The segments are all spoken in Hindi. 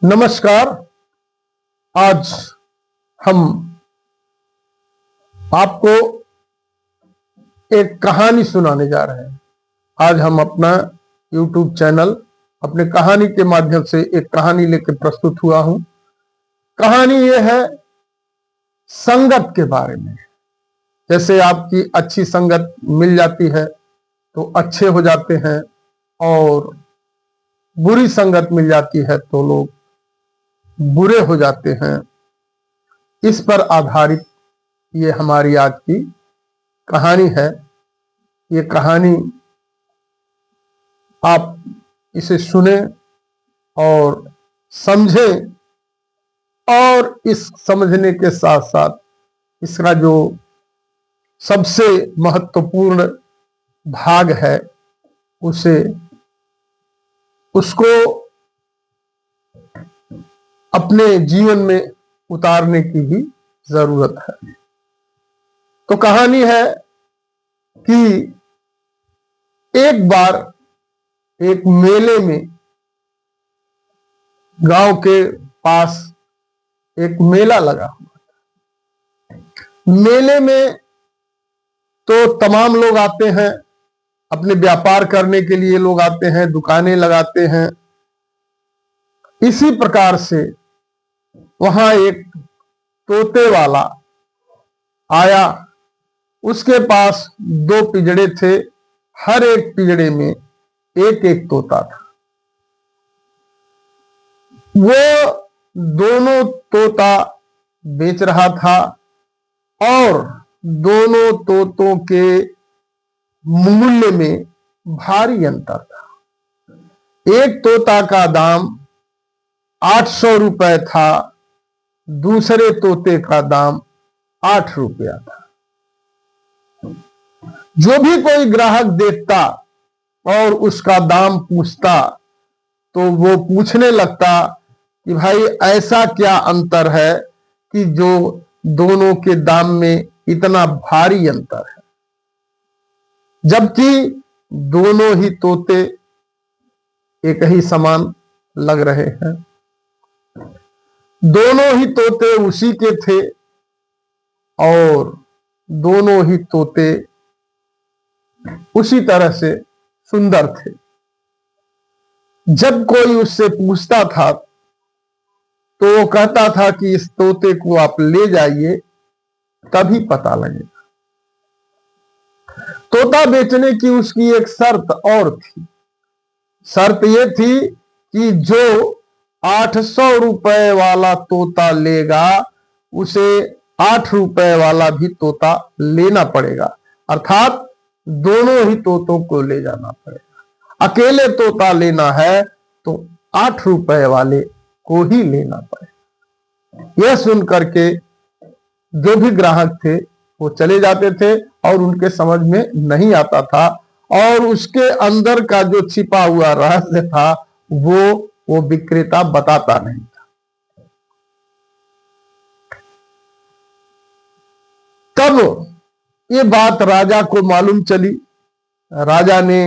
नमस्कार। आज हम आपको एक कहानी सुनाने जा रहे हैं। आज हम अपना YouTube चैनल अपने कहानी के माध्यम से एक कहानी लेकर प्रस्तुत हुआ हूं। कहानी यह है संगत के बारे में। जैसे आपकी अच्छी संगत मिल जाती है तो अच्छे हो जाते हैं, और बुरी संगत मिल जाती है तो लोग बुरे हो जाते हैं। इस पर आधारित ये हमारी आज की कहानी है। ये कहानी आप इसे सुने और समझें, और इस समझने के साथ साथ इसका जो सबसे महत्वपूर्ण भाग है उसको अपने जीवन में उतारने की भी जरूरत है। तो कहानी है कि एक बार एक मेले में, गांव के पास एक मेला लगा हुआ। मेले में तो तमाम लोग आते हैं, अपने व्यापार करने के लिए लोग आते हैं, दुकानें लगाते हैं। इसी प्रकार से वहां एक तोते वाला आया। उसके पास दो पिंजड़े थे, हर एक पिंजड़े में एक एक तोता था। वो दोनों तोता बेच रहा था, और दोनों तोतों के मूल्य में भारी अंतर था। एक तोता का दाम 800 रुपए था, दूसरे तोते का दाम 8 रुपया था। जो भी कोई ग्राहक देखता और उसका दाम पूछता तो वो पूछने लगता कि भाई ऐसा क्या अंतर है कि जो दोनों के दाम में इतना भारी अंतर है, जबकि दोनों ही तोते एक ही समान लग रहे हैं। दोनों ही तोते उसी के थे, और दोनों ही तोते उसी तरह से सुंदर थे। जब कोई उससे पूछता था तो वो कहता था कि इस तोते को आप ले जाइए, तभी पता लगेगा। तोता बेचने की उसकी एक शर्त और थी। शर्त ये थी कि जो 800 रुपए वाला तोता लेगा, उसे 8 रुपए वाला भी तोता लेना पड़ेगा। अर्थात दोनों ही तोतों को ले जाना पड़ेगा। अकेले तोता लेना है तो 8 रुपए वाले को ही लेना पड़ेगा। यह सुन करके जो भी ग्राहक थे वो चले जाते थे, और उनके समझ में नहीं आता था, और उसके अंदर का जो छिपा हुआ रहस्य था वो विक्रेता बताता नहीं था। तब ये बात राजा को मालूम चली। राजा ने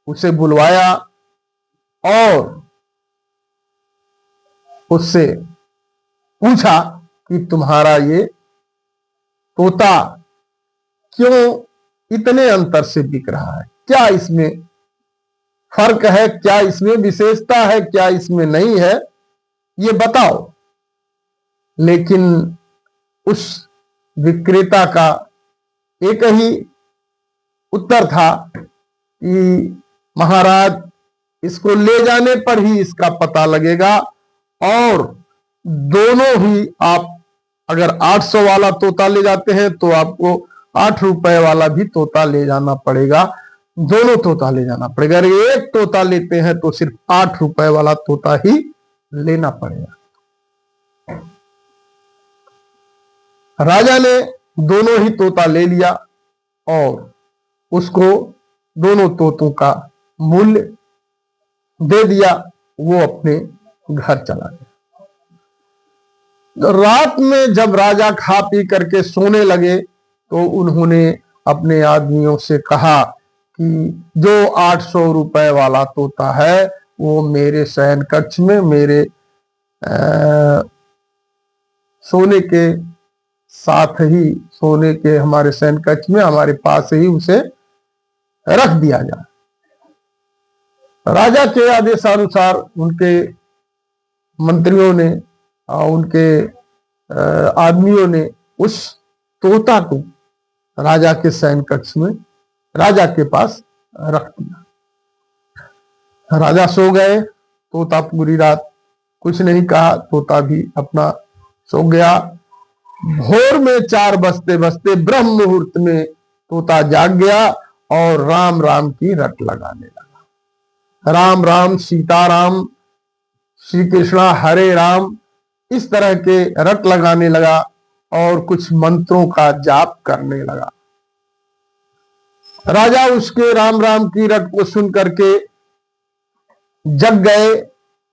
उसे बुलवाया और उससे पूछा कि तुम्हारा ये तोता क्यों इतने अंतर से बिक रहा है? क्या इसमें फर्क है? क्या इसमें विशेषता है? क्या इसमें नहीं है? ये बताओ। लेकिन उस विक्रेता का एक ही उत्तर था कि महाराज, इसको ले जाने पर ही इसका पता लगेगा, और दोनों ही आप अगर 800 वाला तोता ले जाते हैं तो आपको 8 रुपए वाला भी तोता ले जाना पड़ेगा। दोनों तोता ले जाना पड़ेगा। अगर एक तोता लेते हैं तो सिर्फ 8 रुपए वाला तोता ही लेना पड़ेगा। राजा ने दोनों ही तोता ले लिया और उसको दोनों तोतों का मूल्य दे दिया। वो अपने घर चला गया। रात में जब राजा खा पी करके सोने लगे तो उन्होंने अपने आदमियों से कहा कि जो 800 रुपए वाला तोता है वो मेरे शयन कक्ष में, मेरे सोने के साथ ही, सोने के हमारे शयन कक्ष में हमारे पास ही उसे रख दिया जाए। राजा के आदेशानुसार उनके मंत्रियों ने और उनके आदमियों ने उस तोता को राजा के शयन कक्ष में राजा के पास रख दिया। राजा सो गए, तोता पूरी रात कुछ नहीं कहा, तोता भी अपना सो गया। भोर में 4 बजते बजते ब्रह्म मुहूर्त में तोता जाग गया और राम राम की रट लगाने लगा। राम राम सीताराम, श्री कृष्णा हरे राम, इस तरह के रट लगाने लगा और कुछ मंत्रों का जाप करने लगा। राजा उसके राम राम की रट को सुन करके जग गए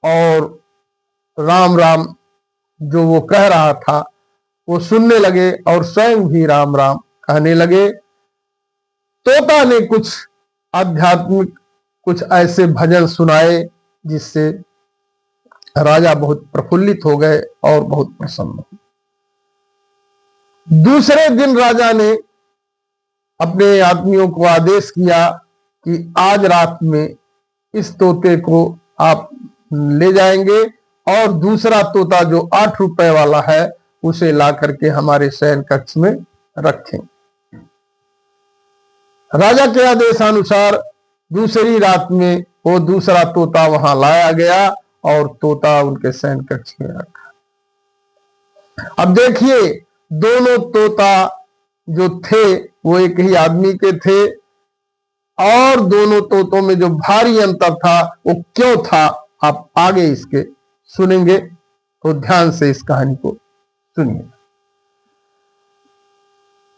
और राम राम जो वो कह रहा था वो सुनने लगे और स्वयं भी राम राम कहने लगे। तोता ने कुछ आध्यात्मिक, कुछ ऐसे भजन सुनाए जिससे राजा बहुत प्रफुल्लित हो गए और बहुत प्रसन्न हुए। दूसरे दिन राजा ने अपने आदमियों को आदेश किया कि आज रात में इस तोते को आप ले जाएंगे और दूसरा तोता जो 8 रुपए वाला है उसे ला करके हमारे शयन कक्ष में रखें। राजा के आदेशानुसार दूसरी रात में वो दूसरा तोता वहां लाया गया और तोता उनके शयन कक्ष में रखा। अब देखिए, दोनों तोता जो थे वो एक ही आदमी के थे और दोनों तोतों में जो भारी अंतर था वो क्यों था, आप आगे इसके सुनेंगे, तो ध्यान से इस कहानी को सुनिए।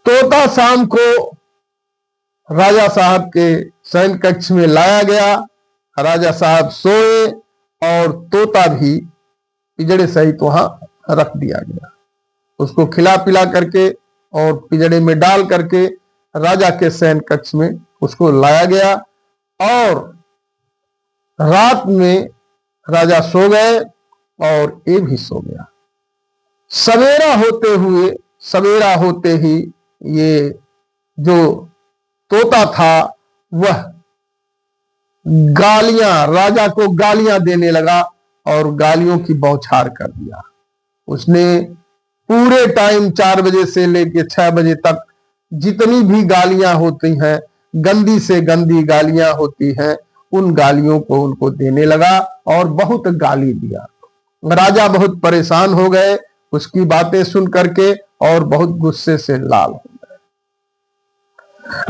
तोता शाम को राजा साहब के शयन कक्ष में लाया गया। राजा साहब सोए और तोता भी पिजड़े सहित वहां रख दिया गया। उसको खिला पिला करके और पिजड़े में डाल करके राजा के शयन कक्ष में उसको लाया गया और रात में राजा सो गए और ये भी सो गया। सवेरा होते ही ये जो तोता था वह राजा को गालियां देने लगा और गालियों की बौछार कर दिया। उसने पूरे टाइम 4 बजे से लेकर 6 बजे तक जितनी भी गालियां होती हैं, गंदी से गंदी गालियां होती हैं, उन गालियों को उनको देने लगा और बहुत गाली दिया। राजा बहुत परेशान हो गए उसकी बातें सुन करके और बहुत गुस्से से लाल हो गए।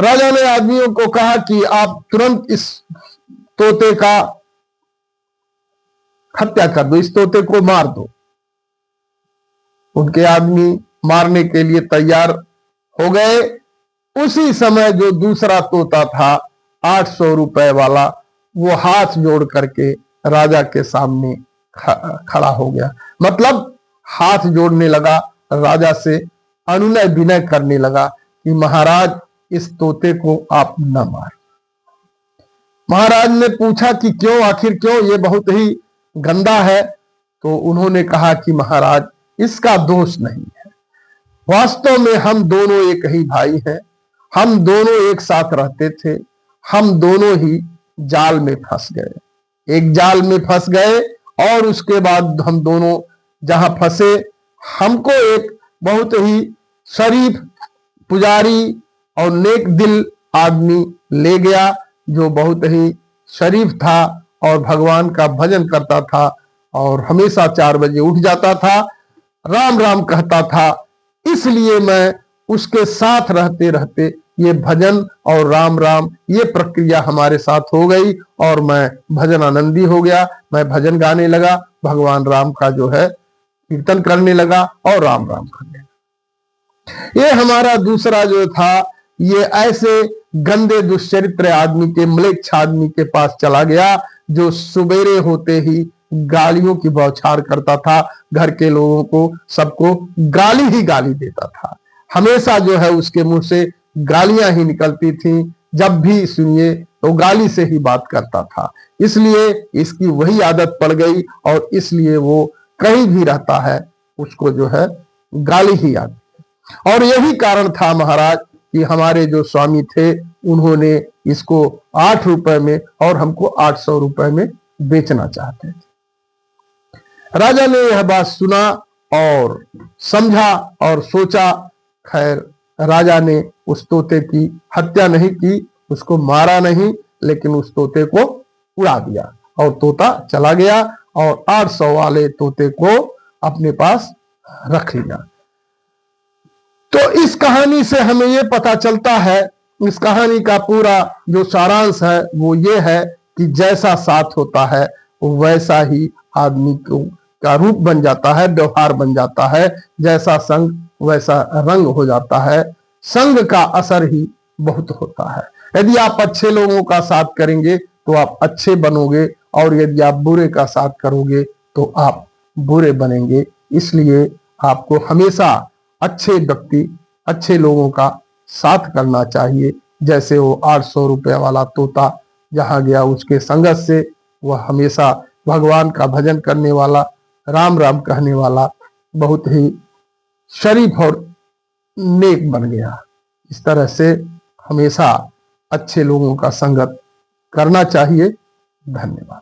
राजा ने आदमियों को कहा कि आप तुरंत इस तोते का हत्या कर दो, इस तोते को मार दो। उनके आदमी मारने के लिए तैयार हो गए। उसी समय जो दूसरा तोता था 800 रुपए वाला, वो हाथ जोड़ करके राजा के सामने खड़ा हो गया। मतलब हाथ जोड़ने लगा, राजा से अनुनय विनय करने लगा कि महाराज इस तोते को आप न मारें। महाराज ने पूछा कि क्यों, आखिर क्यों, ये बहुत ही गंदा है। तो उन्होंने कहा कि महाराज इसका दोष नहीं है, वास्तव में हम दोनों एक ही भाई हैं, हम दोनों एक साथ रहते थे, हम दोनों ही जाल में फंस गए, एक जाल में फंस गए और उसके बाद हम दोनों जहां फंसे हमको एक बहुत ही शरीफ पुजारी और नेक दिल आदमी ले गया जो बहुत ही शरीफ था और भगवान का भजन करता था और हमेशा 4 बजे उठ जाता था, राम राम कहता था। इसलिए मैं उसके साथ रहते रहते ये भजन और राम राम ये प्रक्रिया हमारे साथ हो गई और मैं भजन आनंदी हो गया। मैं भजन गाने लगा, भगवान राम का जो है कीर्तन करने लगा और राम राम करने लगा। ये हमारा दूसरा जो था ये ऐसे गंदे दुष्चरित्र आदमी के, म्लेच्छ आदमी के पास चला गया जो सुबेरे होते ही गालियों की बौछार करता था, घर के लोगों को सबको गाली ही गाली देता था। हमेशा जो है उसके मुंह से गालियां ही निकलती थी, जब भी सुनिए तो गाली से ही बात करता था। इसलिए इसकी वही आदत पड़ गई और इसलिए वो कहीं भी रहता है उसको जो है गाली ही आती है। और यही कारण था महाराज कि हमारे जो स्वामी थे उन्होंने इसको 8 रुपए में और हमको 800 रुपए में बेचना चाहते थे। राजा ने यह बात सुना और समझा और सोचा। खैर, राजा ने उस तोते की हत्या नहीं की, उसको मारा नहीं, लेकिन उस तोते को उड़ा दिया और तोता चला गया और 800 वाले तोते को अपने पास रख लिया। तो इस कहानी से हमें यह पता चलता है, इस कहानी का पूरा जो सारांश है वो ये है कि जैसा साथ होता है वैसा ही आदमी का रूप बन जाता है, व्यवहार बन जाता है। जैसा संग वैसा रंग हो जाता है। संग का असर ही बहुत होता है। यदि आप अच्छे लोगों का साथ करेंगे तो आप अच्छे बनोगे, और यदि आप बुरे का साथ करोगे तो आप बुरे बनेंगे। इसलिए आपको हमेशा अच्छे व्यक्ति, अच्छे लोगों का साथ करना चाहिए। जैसे वो 800 रुपये वाला तोता जहां गया, उसके संगत से वह हमेशा भगवान का भजन करने वाला, राम राम कहने वाला, बहुत ही शरीफ और नेक बन गया। इस तरह से हमेशा अच्छे लोगों का संगत करना चाहिए। धन्यवाद।